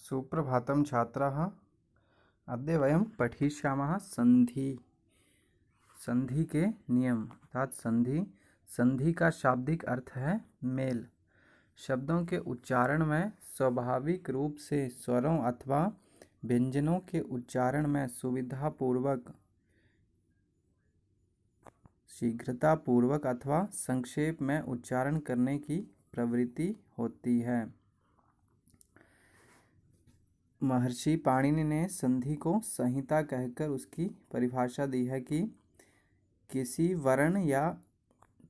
सुप्रभातं छात्राः। अद्य वयं पठिष्यामः संधि के नियम अर्थात संधि का शाब्दिक अर्थ है मेल। शब्दों के उच्चारण में स्वाभाविक रूप से स्वरों अथवा व्यंजनों के उच्चारण में सुविधापूर्वक, शीघ्रतापूर्वक अथवा संक्षेप में उच्चारण करने की प्रवृत्ति होती है। महर्षि पाणिनि ने संधि को संहिता कहकर उसकी परिभाषा दी है कि किसी वर्ण या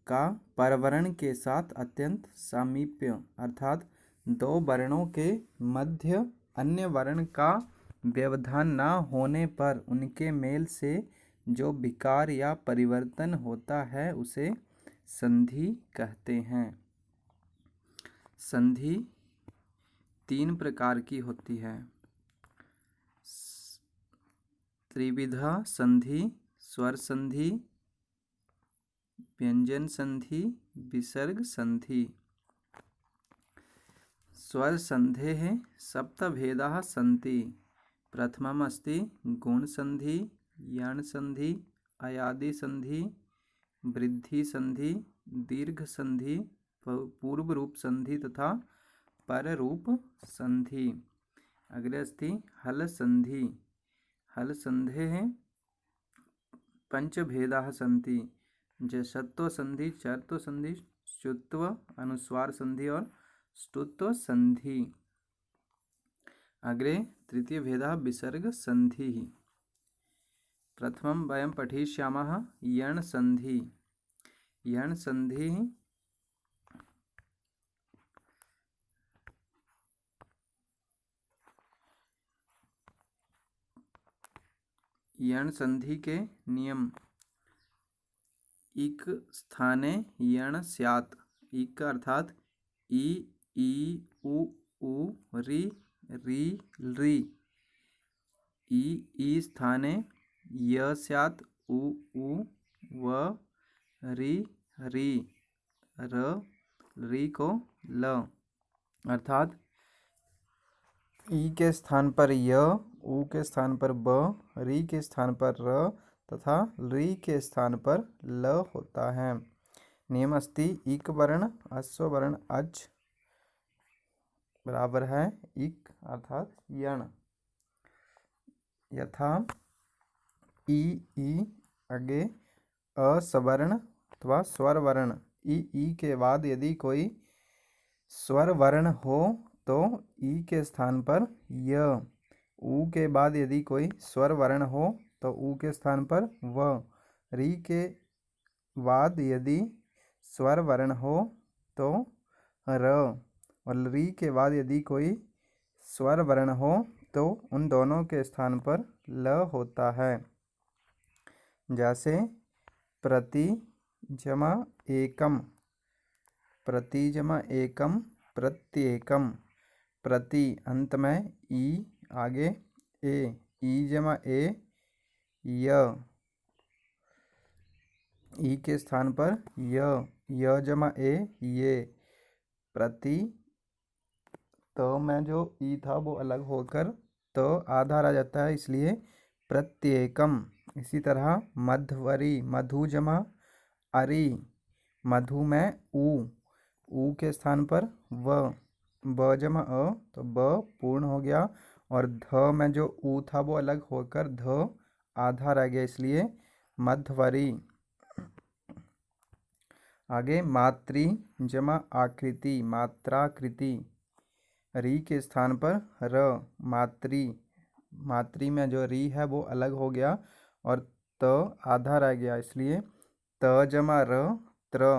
का परवर्ण के साथ अत्यंत सामीप्य अर्थात दो वर्णों के मध्य अन्य वर्ण का व्यवधान न होने पर उनके मेल से जो विकार या परिवर्तन होता है उसे संधि कहते हैं। संधि तीन प्रकार की होती है: त्रिविधा संधि, स्वर संधि, व्यंजन संधि, विसर्ग संधि। स्वर संधेः सप्तभेदाः सन्ति। प्रथमम् अस्ति गुण संधि, यण संधि, अयादि संधि, वृद्धि संधि, दीर्घ संधि, पूर्व रूप संधि तथा पर रूप संधि। अग्रे अस्ति हल संधि। हल संधेः पंचभेदाः सन्ति। जश्त्व संधि, चर्त्व संधि, श्चुत्व, अनुस्वार संधि और ष्टुत्व संधि। अग्रे तृतीय भेदः विसर्ग संधि। प्रथमं वयं पठिष्यामः यण संधि। यण संधि यण संधि के नियम: इक स्थाने यण स्यात्। इक अर्थात ई, उ, रि, री। ई स्थाने य स्यात्, उ, व, रि, री को ल। अर्थात ई के स्थान पर य, उ के स्थान पर ब, री के स्थान पर र तथा री के स्थान पर ल होता है। नियम अस्ति इक वर्ण अश्व वर्ण अच बराबर है इक अर्थात यण। यथा ई आगे असवर्ण अथवा स्वर वर्ण ई के बाद यदि कोई स्वर वर्ण हो तो ई के स्थान पर य। उ के बाद यदि कोई स्वर वर्ण हो तो उ के स्थान पर व। री के बाद यदि स्वर वर्ण हो तो र और री के बाद यदि कोई स्वर वर्ण हो तो उन दोनों के स्थान पर ल होता है। जैसे प्रति जमा एकम, प्रति जमा एकम, प्रत्येकम। प्रति अंत में ई आगे ए, ई जमा ए, य। ई के स्थान पर य जमा ए, ये। प्रति तो में जो ई था वो अलग होकर तो आधा रह जाता है, इसलिए प्रत्येकम। इसी तरह मध्वरी, मधु जमा अरी। मधु में उ के स्थान पर व, ब जमा अ तो ब पूर्ण हो गया और ध में जो उ था वो अलग होकर ध आधा रह गया, इसलिए मध्वरी। आगे मातृ जमा आकृति, मात्राकृति। री के स्थान पर र, मातृ। मातृ में जो री है वो अलग हो गया और त आधा रह गया, इसलिए त जमा र, त्र।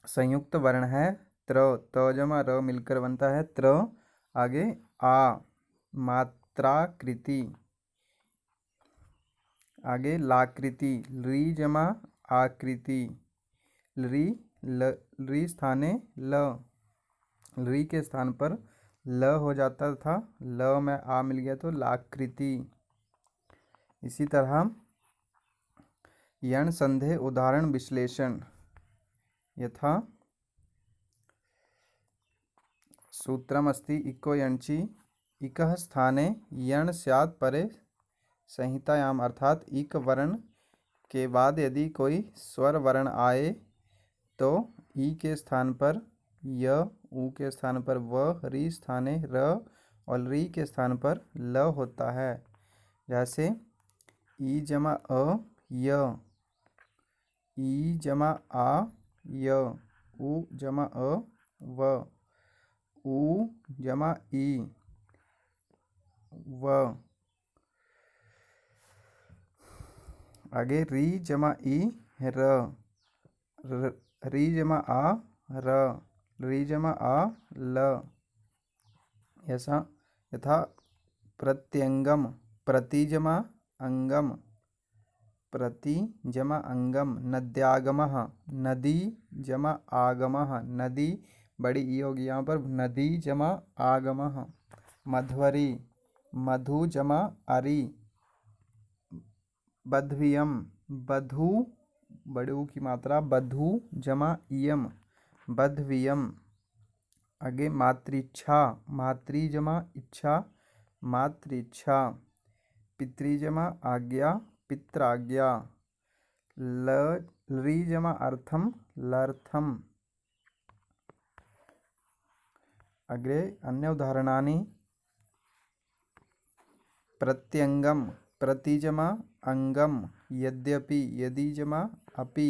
संयुक्त वर्ण है त्र, त जमा र मिलकर बनता है त्र। आगे आ, मात्राकृति। आगे लाकृति, री जमा आकृति। री स्थाने ल, री के स्थान पर ल हो जाता था, ल में आ मिल गया तो लाकृति। इसी तरह यण संधेय उदाहरण विश्लेषण। यथा सूत्रमस्ति इको यणचि इकः स्थाने यण स्यात् परे संहितायाम, अर्थात इक वर्ण के बाद यदि कोई स्वर वर्ण आए तो ई के स्थान पर य, ऊ के स्थान पर व, री स्थाने र और री के स्थान पर ल होता है। जैसे ई जमा अ य, ई जमा आ य, ऊ जमा अ व, ऊ जमा ई व। आगे री जमा ई र, री जमा आ र, री जमा आ ल। यथा प्रत्यंगम, प्रति जमा अंगम, प्रति जमा अंगम। नद्यागमः, नदी जमा आगमः, नदी बड़ी ई होगी यहाँ पर, नदी जमा आगमः। मध्वरी, मधु जमा अरी। बध्वियम, बधु बड़े ऊ की मात्रा, बधु जमा इयम, बध्वियम। आगे मातृच्छा, मातृ जमा इच्छा, मातृच्छा। पितृ जमा आज्ञा, पित्राज्ञा। ली जमा अर्थम, लर्थम। अग्रे अन्य उदाहरणानि। प्रत्यंगम, प्रति जमा अंगम, यद्यपि, यदि जमा अपि,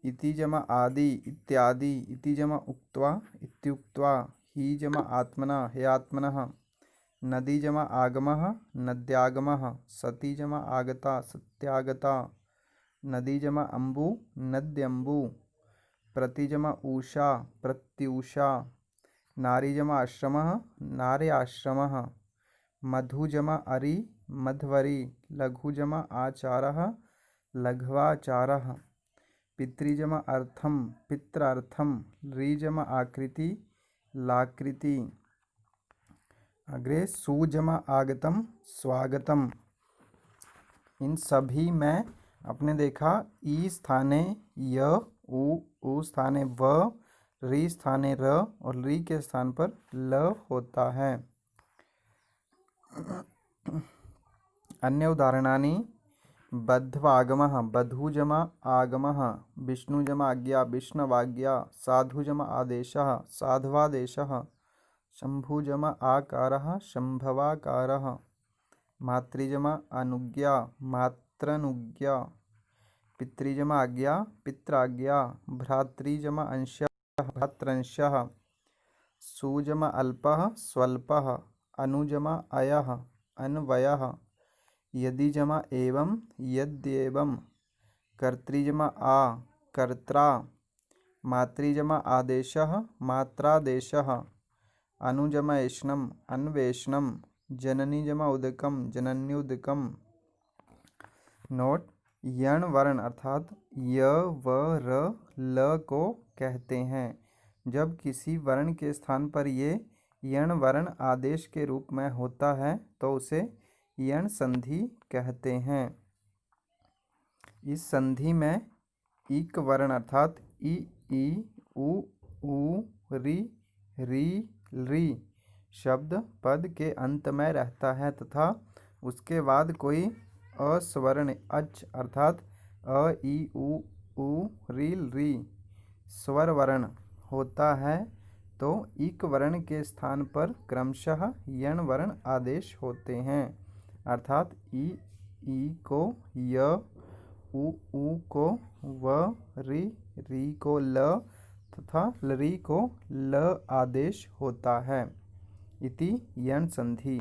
इति जमा आदि, इत्यादि, इति जमा उक्त्वा, इत्युक्त्वा। ही जमा आत्मना, हे आत्मनः। नदी जमा आगमः, नद्यागमः। सती जमा आगता, सत्यागता। नदी जमा अम्बु, नद्यम्बु। प्रति जमा ऊषा, प्रत्यूषा। नारी जमा आश्रमः, नार्याश्रमः। मधु जमा अरि, मध्वरी। लघु जमा आचारः, लघ्वाचारः। पितृ जमा अर्थम, पित्रार्थम। री जमा आकृति, लाकृति। अग्रे सु जमा आगतम, स्वागतम। इन सभी में आपने देखा ई स्थाने य, ऊ स्थाने व, री स्थाने र और री के स्थान पर ल होता है। अन्य उदाहरणानि। बध्वागमः, बधु जमा आगमः। विष्णु जमा आज्ञा, विष्णवाज्ञा। साधु जमा आदेशः, साध्वादेशः। शंभु जमा आकारः, शंभवाकारः। मातृ जमा अनुज्ञा, मात्रनुज्ञा। पितृ जमा आज्ञा, पित्राज्ञा। भ्रातृ जमा अंशः, भ्रात्रंशः। सु जमा अल्पः, स्वल्पः। अनु जमा अयः, अन्वयः। यदि जमा एवं, यद्येवं। कर्तृ जमा आ, कर्त्रा। मातृ जमा आदेशः, मात्रादेशः। अनु जमा ऐष्णम्, अन्वेषणम्। जननी जमा उदकम, जनन्युदकम। नोट: यण वर्ण अर्थात य, व, र, ल को कहते हैं। जब किसी वर्ण के स्थान पर ये यण वर्ण आदेश के रूप में होता है तो उसे यण संधि कहते हैं। इस संधि में इक वर्ण अर्थात इ, ऊ, री, री शब्द पद के अंत में रहता है तथा उसके बाद कोई अस्वर्ण अच अर्थात अ, ई, ऊ, री स्वर वर्ण होता है तो इक वर्ण के स्थान पर क्रमशः यण वर्ण आदेश होते हैं। अर्थात ई को य, ऊ को व, री को ल तथा री को ल आदेश होता है। इति यण संधि।